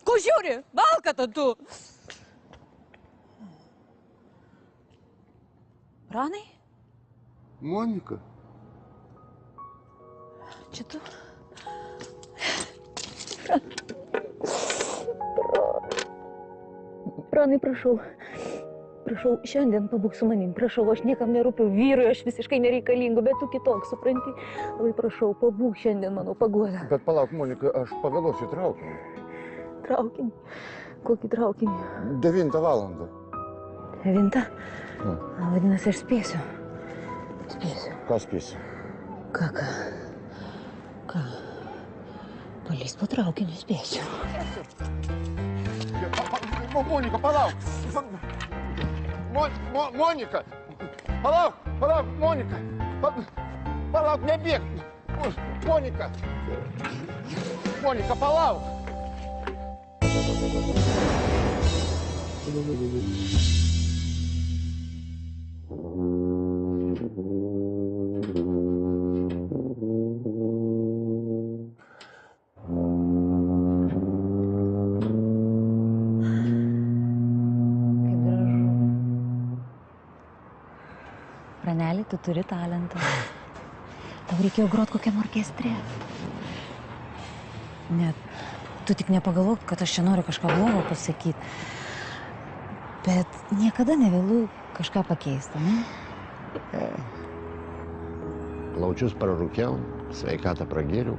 Ko žiūri? Valkata tu! Pranai? Monika. Čia tu? Pranai, prašau. Prašau, šiandien pabūk su manim. Prašau, aš niekam nerūpiu vyrui, aš visiškai nereikalingu, bet tu kitoks, supranti? Labai prašau, pabūk šiandien mano paguoda. Bet palauk, Monika, aš pavėluosiu traukinį. Traukinį? Kokį traukinį? 9 valandą. 9? Vadinasi, aš spėsiu. Spėsiu. Ką spėsi? Ką? Palys po traukiniu spėsiu. Monika, palauk! Monika! Palauk, Monika! Palauk, nebėg! Monika! Monika, palauk! Praneli, tu turi talentą. Tau reikėjo grot kokiam orkestre. Net, tu tik nepagalvok, kad aš čia noriu kažką blogo pasakyti. Bet niekada nevėlu kažką pakeisti, ne? Plaučius prarūkiau, sveikatą pragėriau.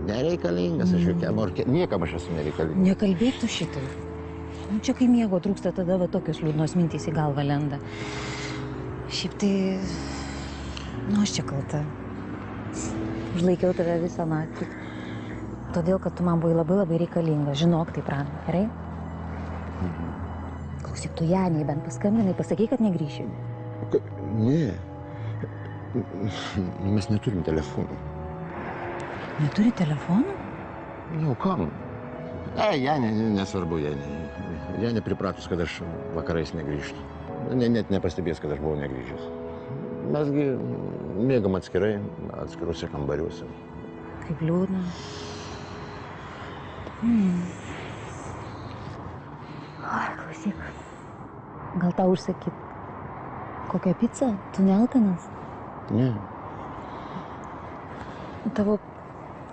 Nereikalingas aš jokiam orkestrui. Niekam aš esu nereikalingas. Nekalbėk tu šitai. Nu, čia kai miego trūksta, tada va tokios liūdnos mintys į galvą lenda. Šiaip tai... Nu, aš čia kalta. Užlaikiau tave visą naktį. Todėl, kad tu man buvai labai reikalinga. Žinok, tai Pranai, gerai? Klausyk, tu Janei bent paskambinai, pasakai, kad negrįši. Ne. Mes neturim telefonų. Neturi telefonų? Nu, kam? Janė, nesvarbu, Janė. Janė pripratus, kad aš vakarais negrįžtu. Net nepastebės, kad aš buvau negrįžęs. Mesgi mėgam atskirai, atskiruose kambariuose. Kaip liūdna. Klausyk, gal tau užsakyt kokią pizzą? Tu nealkanas? Ne. Tavo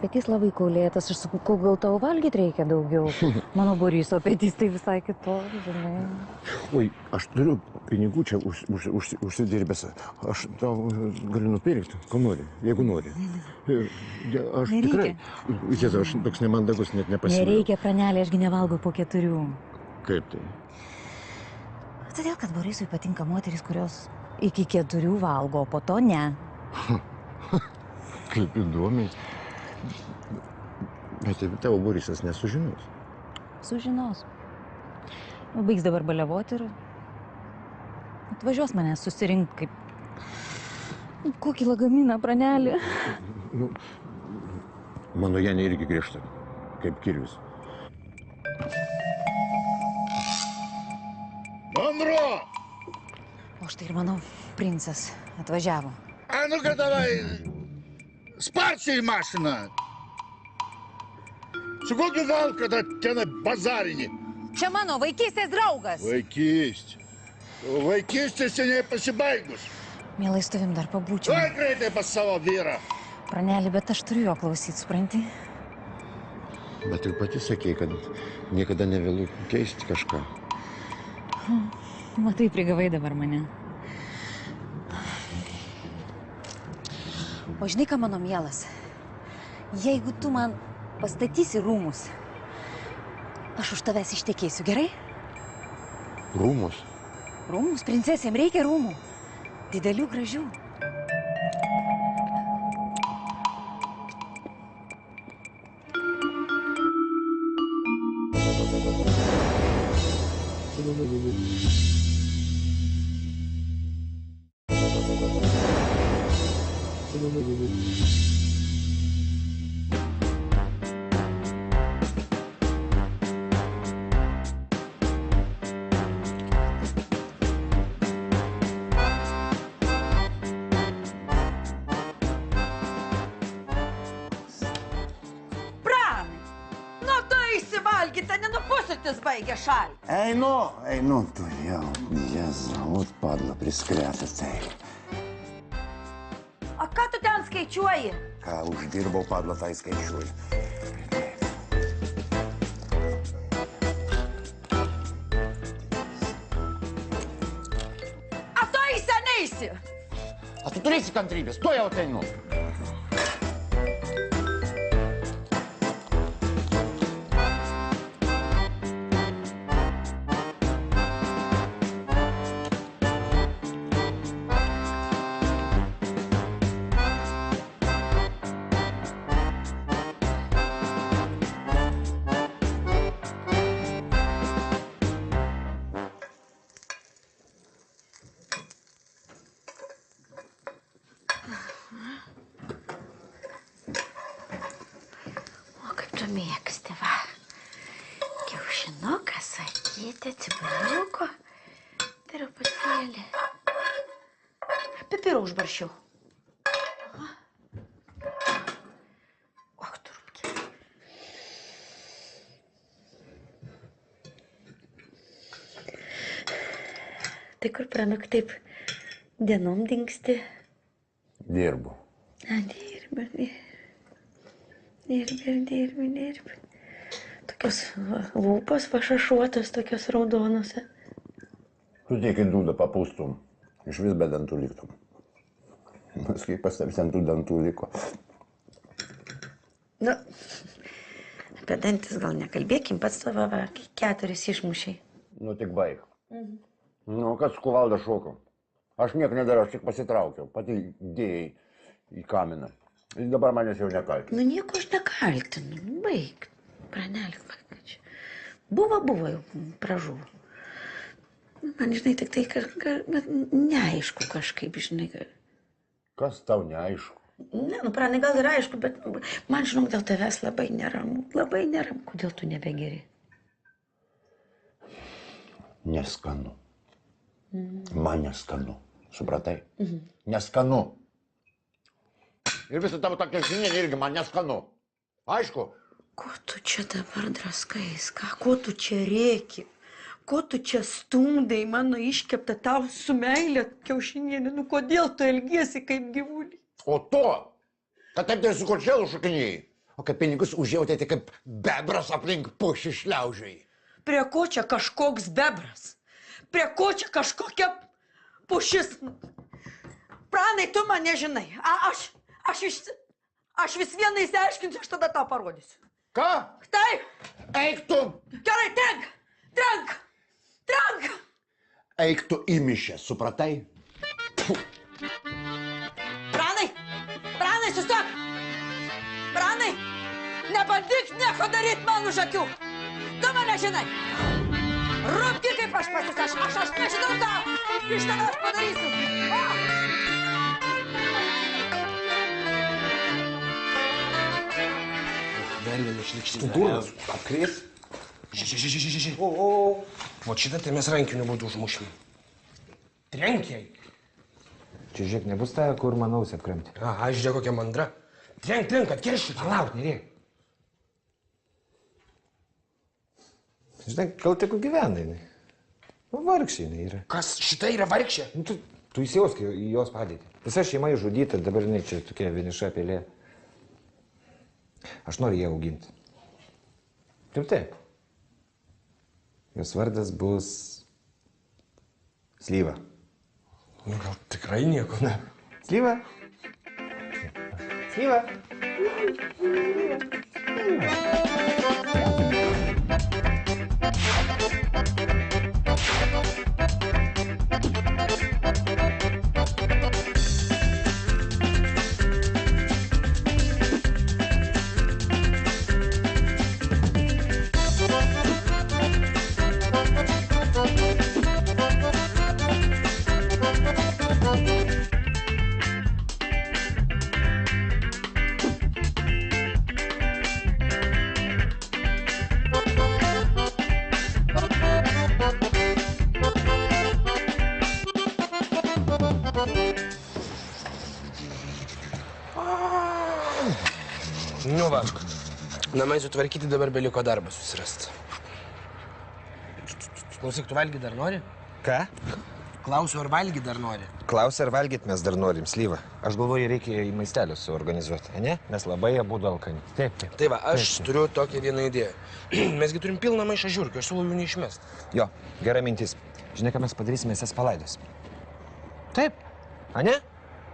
petys labai kaulėtas, aš sakau, gal tau valgyti reikia daugiau. Mano Boriso petys tai visai kitoks, žinai. Oi, aš turiu pinigų čia užsidirbęs. Aš tau galiu nupirkti, ko nori, jeigu nori. Aš tikrai... Jėzau, aš toks nemandagus, net nepasimėjau. Nereikia, Pranelė, ašgi nevalgau po 4. Kaip tai? Todėl, kad Borisui patinka moterys, kurios iki 4 valgo, o po to ne. Kaip įdomiai. Bet tavo Borisas nesužinos. Sužinos. Baigs dabar baliavoti ir atvažiuos mane susirinkti kaip... Kokį lagaminą, Pranelį. Nu, mano Janė irgi griežta, kaip kirvis. Mandro! O štai ir mano princas atvažiavo. А ну-ка давай, спарчи машина! Чего ты вал, когда тебя на базарине? Čia mano vaikystės draugas. Vaikystė. Vaikystė seniai pasibaigus. Mielai su tavim dar pabūčiau. Oi, greitai pas savo vyrą. Pranelį, bet aš turiu jo klausyti, supranti? Bet ir pati sakei, kad niekada nevėlu keisti kažką. Matai, prigavai dabar mane. O žinai, ką, mano mielas? Jeigu tu man pastatysi rūmus, aš už tavęs ištekėsiu, gerai? Rūmus? Rūmus, princesėm reikia rūmų. Didelių, gražių. trauktis baigia šalį. Einu, tu jau. Jėzaut, padla, priskretęs tai. O ką tu ten skaičiuoji? Ką uždirbau, padla, tai skaičiuoju. A tu eisi, neisi? A tu turėsi kantrybės, to jau ateinu. Mėgsti, va. Kiaušinuką, sakytė, cibuliuko. Truputėlį. Pipirų užbaršiau. Och, turbūt. Tai kur pranok taip dienom dingsti? Dirbu. Dirbi. Tokios lūpos vašašuotos, tokios raudonos. Tu tiek į dūdą papūstum, iš vis be dantų liktum. Mas kaip pas tavęs ant tų dantų liko. Nu, apie dantis gal nekalbėkim, pats savo 4 išmušiai. Nu, tik baig. Nu, kad su kuvalda šokam. Aš nieko nedariau, aš tik pasitraukiau, pati dėjai į kaminą. Jis dabar manęs jau nekaltina. Nu, nieko aš nekaltinu. Baig. Pranelik, čia. Buvo jau pražuvo. Man, žinai, tik tai neaišku kažkaip, žinai. Kas tau neaišku? Ne, nu, pranai gal ir aišku, bet man, žinok, dėl tavęs labai neramu. Labai neramu. Kodėl tu nebegeri? Neskanu. Man neskanu. Supratai? Neskanu. Ir visą tavo tą kiaušinienį irgi man neskanu. Aišku? Ko tu čia dabar draskais? Ko tu čia rėki? Ko tu čia stumdai mano iškeptą tau su meilė kiaušinienį? Nu, kodėl tu elgiesi kaip gyvulį? O to, kad taip tai su kočėlu šokinėjai. O kad pinigus užjautėte kaip bebras aplink pušį šliaužiai. Prie ko čia kažkoks bebras? Prie ko čia kažkokia pušis? Pranai, tu man nežinai. Aš vis vieną įsiaiškinsiu, aš tada tau parodysiu. Ką? Taip. Eik tu. Gerai, trenk. Eik tu į mišę, supratai? Pranai, sustok. Pranai, nebandyk nieko daryt man už akių. Tu mane žinai. Rūpki kaip aš patys, aš nežinau ką. Iš tavęs padarysiu. Вельми шlikštinė. Durnas, apkrės. Žižižižižižiži. Вот šitą tai mes rankiniu būdu užmušim. Trenkiai. Čia žiūrėk, nebus ta, kur manausi apkremti. Aha, žiūrėk kokia mandra. Trenk, kad kerščiu. Palauk, nerėk. Žinai, gal tik gyvena jinai. Vargšė jinai yra. Kas, šita yra vargšė? Nu, tu įsijausk į jos padėtį. Visa šeima išžudyta, dabar jinai čia tokia vieniša pelė. Aš noriu ją auginti. Taip. Jos vardas bus Slyva. Nu, gal tikrai nieko. Na, Slyva. Slyva. Nu va, namai sutvarkyti, dabar beliko darbą susirasti. Klausyk, tu valgy dar nori? Ką? Klausiu, ar valgy dar nori? Klausia, ar valgyt mes dar norim slyvą. Aš galvoju, reikia į maistelius suorganizuoti, ne? Mes labai abu alkani. Taip, taip. Tai va, aš turiu tokią vieną idėją. Mesgi turim pilną maišą žiurkių, aš siūlau jų neišmest. Jo, gera mintis. Žinai, ką mes padarysime, mes jas palaidos. Taip. A ne?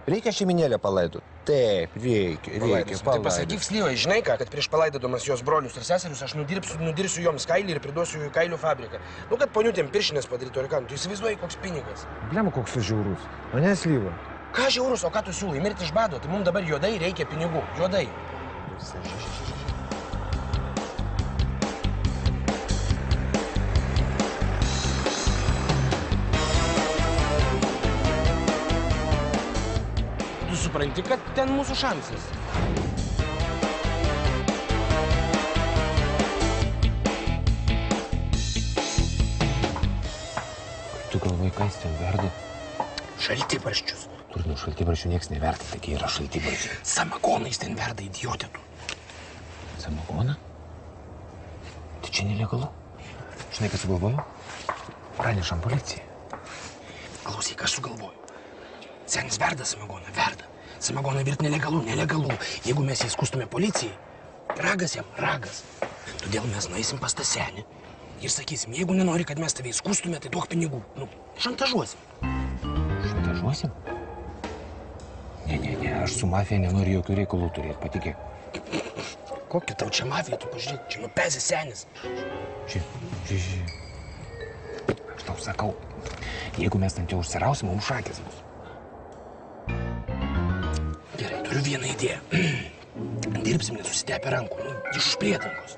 Reikia šeiminėlę palaidot. Taip, reikia Tai palaidot. pasakyk Slyvai, žinai ką, kad prieš palaidodamas jos brolius ir seserius aš nudirsiu joms kailį ir priduosiu jų į kailių fabriką. Nu, kad poniutėm piršinės padarytų ir ką, tu įsivaizduoji, koks pinigas. Blemu, koks tu žiaurus. A ne, slyva? Ką žiaurus, o ką tu siūlai? Mirti iš bado, tai mums dabar juodai reikia pinigų. Juodai. Tu supranti, kad ten mūsų šansas. Tu galvoji, kas ten verda? Šaltibarščius. Turinu šaltibarščių nieks neverta, taigi yra šaltibarščių. Samagonais ten verda, idiotė tu. Samagoną? Tai čia nelegalu. Žinai, ką sugalvoju? Pranešam policijai. Klausyk, aš sugalvoju. Senis verda samagoną, verda. Samagoną virt nelegalu. Jeigu mes įskustume policijai, ragas jam, ragas. Todėl mes nueisim pas tą senį ir sakysim, jeigu nenori, kad mes tave įskustume, tai duok pinigų. Nu, šantažuosim. Šantažuosim? Ne, aš su mafija nenoriu jokių reikalų turėti, patikėk. Kokia tau čia mafija, tu pažiūrėk, čia nupezė senis. Žiūrėk. Aš tau sakau, jeigu mes ten čia užsirausim, mums šakės bus. Gerai, turiu vieną idėją. Dirbsim nesusitepę rankų, iš už prietankos.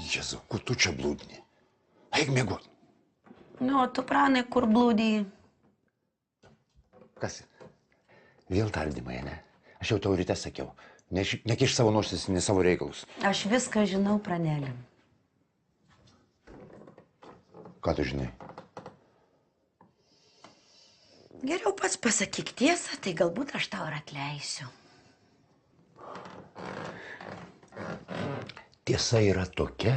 Jėzau, kur tu čia blūdini? Eik miegot. Nu, tu, Pranai, kur blūdėjai? Kas? Vėl tardymai, ne? Aš jau tau ryte sakiau. Nekiš savo nosis, ne savo reikalus. Aš viską žinau, Pranelė. Ką tu žinai? Geriau pats pasakyk tiesą, tai galbūt aš tau ir atleisiu. Tiesa yra tokia,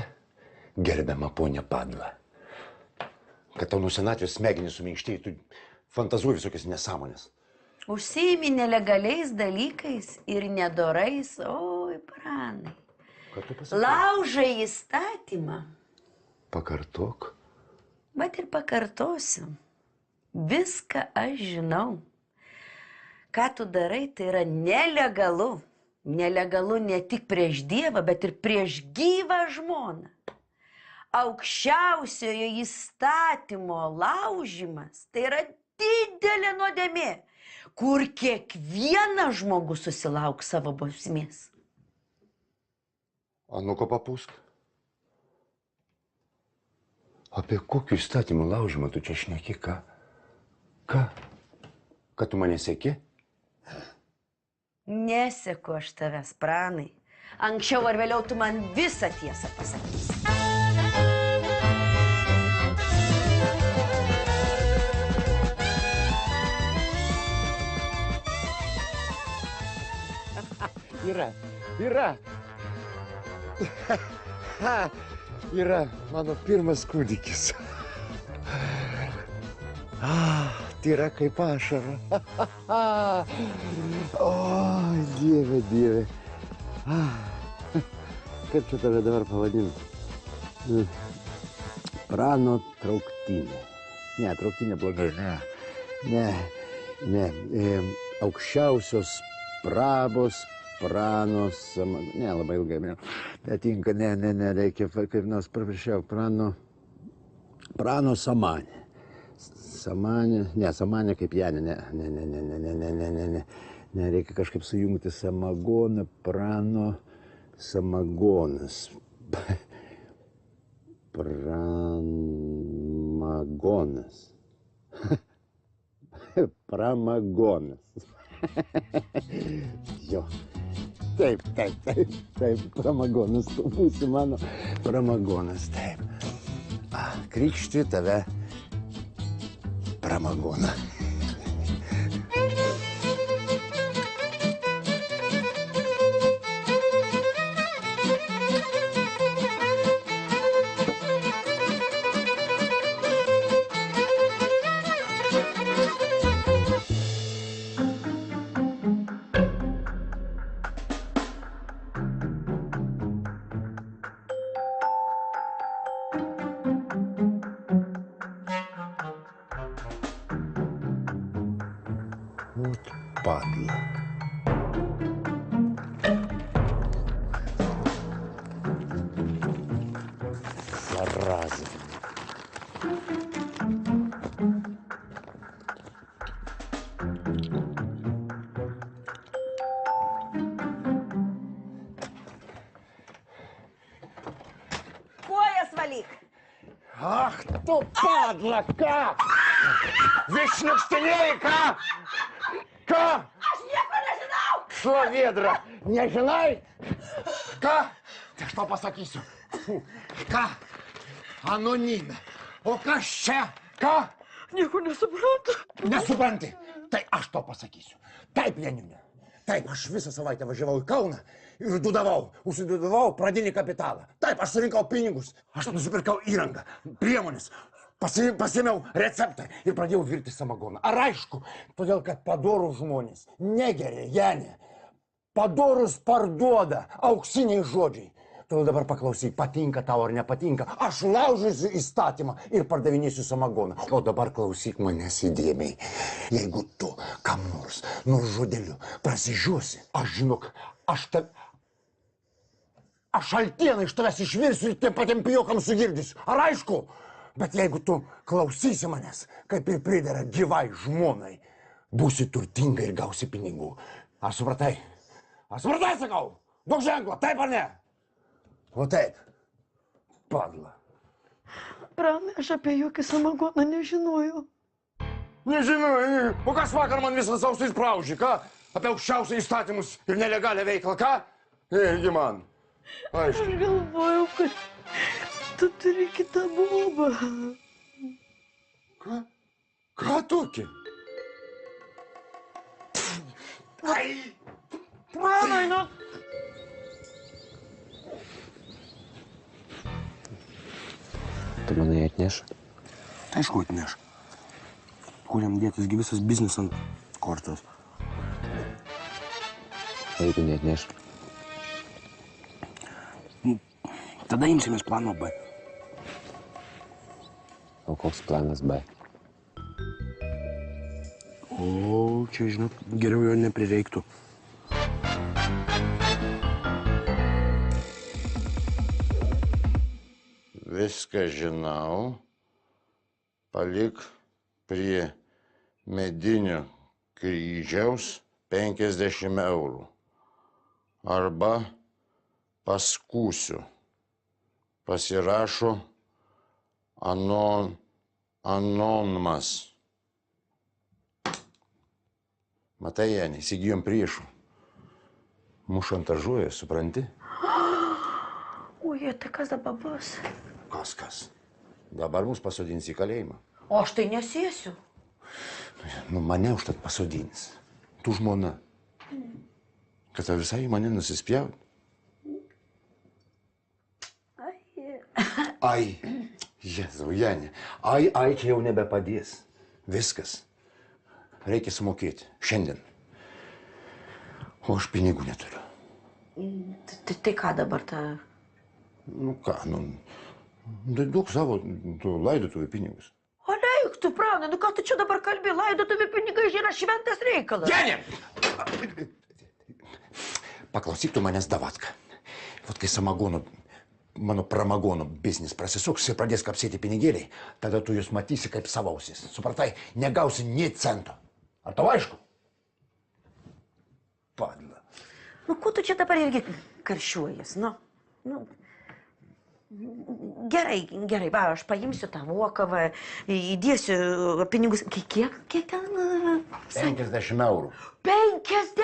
gerbiama ponia Padla, kad tau nuo senatvės smegenys suminkštėjai, tu fantazuoji visokias nesąmonės. Užsiimi nelegaliais dalykais ir nedorais, oi, Pranai. Ką tu pasakai? Laužai įstatymą. Pakartok. Bet ir pakartosiu. Viską aš žinau. Ką tu darai, tai yra nelegalu. Nelegalu ne tik prieš Dievą, bet ir prieš gyvą žmoną. Aukščiausiojo įstatymo laužimas tai yra didelė nuodėmė, kur kiekvienas žmogus susilauks savo bausmės. O nuo ko papūsk? Apie kokių įstatymų laužimą tu čia šneki, ką? Ką? Kad tu mane seki? Neseku aš tavęs, Pranai. Anksčiau ar vėliau tu man visą tiesą pasakysi. Yra mano pirmas kūdikis. Tyra kaip ašara. O, Dieve. Kaip čia tave dabar pavadinti? Prano trauktinė. Ne, trauktinė blogai. Ne. Aukščiausios prabos pranos. Ne, labai ilgai. Netinka, ne, reikia kaip nors paprasčiau. Prano samanė. Samanė kaip Janė, ne, reikia kažkaip sujungti samagoną, prano, samagonas. Pramagonas. Pramagonas. Jo. Taip, pramagonas, tu būsi mano pramagonas, taip. Krikščiui tave Pramagoną. Padla. Зараза. Пояс валік! Ах, то падла, как? Вечно в стеле, как? Как? Аж nieko nežinau! Что, ведра, не žinai? Ką? Tai aš tau pasakysiu. Ką? Anonime. O kas čia? Ką? Nieko nesuprantu. Nesupranti? Tai aš tau pasakysiu. Taip, Leninė. Taip, aš visą savaitę važiavau į Kauną ir užsidudavau pradinį kapitalą. Taip, aš surinkau pinigus. Aš nusipirkau įrangą, priemonės. Pasėmiau receptą ir pradėjau virti samagoną. Ar aišku? Todėl, kad padorūs žmonės negeria, Janė. Padorus parduoda, auksiniai žodžiai. Todėl dabar paklausyk, patinka tau ar nepatinka. Aš laužysiu įstatymą ir pardavinėsiu samagoną. O dabar klausyk manęs įdėmiai. Jeigu tu kam nors nužudėliu prasižiuosi, aš žinok, aš šaltieną iš tavęs išvirsiu ir tiem patiem pijokam sugirdysiu. Ar aišku? Bet jeigu tu klausysi manęs, kaip ir pridera gyvai žmonai, būsi turtinga ir gausi pinigų. Ar supratai? Ar supratai, sakau? Duok ženklą, taip ar ne? O taip, padla. Pranai, aš apie jokį samagoną nežinojau. Nežinau, o kas vakar man visą sausiais praužė, ką? Apie aukščiausiai įstatymus ir nelegalią veiklą, ką? Irgi man. Aišku. Aš galvojau, kad tu turi kitą bobą. Ką? Ką tokį? Ai! Pranai, nu. Tu manai atneš? Aišku, atneš. Kuriam dėtis visas biznis ant kortos. O jeigu neatneš? Tada imsimės plano B. O koks planas B? O, čia, žinot, geriau jo neprireiktų. Viską žinau. Palik prie medinio kryžiaus 50 eurų. Arba paskūsiu. Pasirašo anonimas. Matai, Janė, įsigijom priešų. Mus šantažuoja, supranti? Oi, tai kas dabar bus? Kas? Dabar mus pasodins į kalėjimą. O aš tai nesėsiu. Nu, mane užtat pasodins. Tu žmona. Kad tau visai į mane nusispjaut. Ai, Jėzau, Janė. Ai, čia jau nebepadės. Viskas. Reikia sumokėti. Šiandien. O aš pinigų neturiu. Tai ką dabar ta? Nu ką, duok savo laidotuvių pinigus. O leik tu, Pranai, nu ką tu čia dabar kalbi? Laidotuvių pinigai yra šventas reikalas. Janė! Paklausyk tu manęs, Davatka. Vat kai mano pramagono biznis prasisuks ir pradės kapsėti pinigėliai, tada tu jūs matysi kaip savausis. Supratai, negausi nė cento. Ar tau aišku? Padla. Nu, ko tu čia dabar irgi karšiuojas, nu? Gerai, va, aš paimsiu tą vokavą, įdėsiu pinigus. Kiek ten? 50 eurų. 50?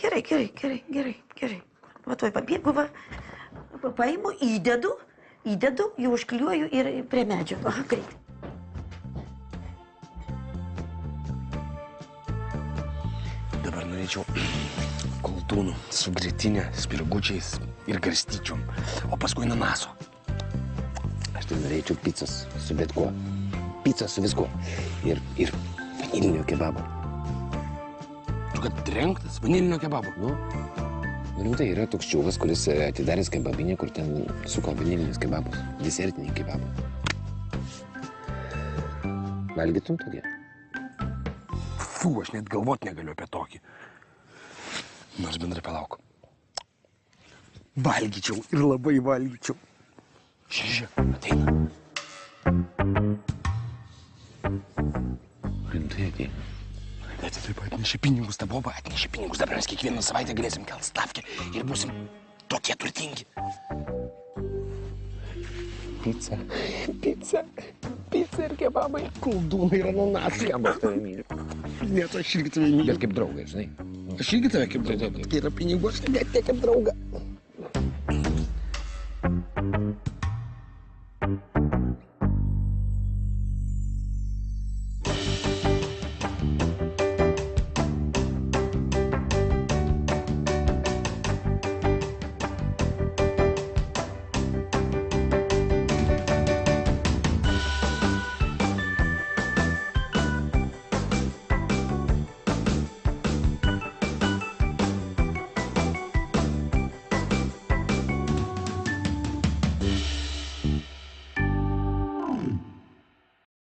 Gerai. Va, tuoj pabėgu, va. Paimu, įdedu, jau užkliuoju ir prie medžio. Aha, greit. Dabar norėčiau kultūnų su grietinė, spirgučiais ir garstyčiom, o paskui ananaso. Aš tai norėčiau picos su bet kuo. Picos su viskuo. Ir vanilinio kebabo. Tu kad trenktas vanilinio kebabo? Nu, rimtai yra toks čiūvas, kuris atidaręs kebabinę, kur ten suka vanilinius kebabus. Desertiniai kebabų. Valgytum tokį? Fū, aš net galvot negaliu apie tokį. Nors bendrai palauk. Valgyčiau ir labai valgyčiau. Žiūrėk, ateina. Rimtai ateina. Bet taip atnešė pinigus, ta boba atnešė pinigus. Dabar mes kiekvieną savaitę galėsim kelt stavkę ir būsim tokie turtingi. Pica, pica, pica ir kebabai. Koldūnai ir ananasai. Kam aš tave myliu? Net aš irgi tave myliu. Bet kaip draugai, žinai. Aš irgi tave kaip draugą. Tai yra pinigų, aš net tiek kaip draugą.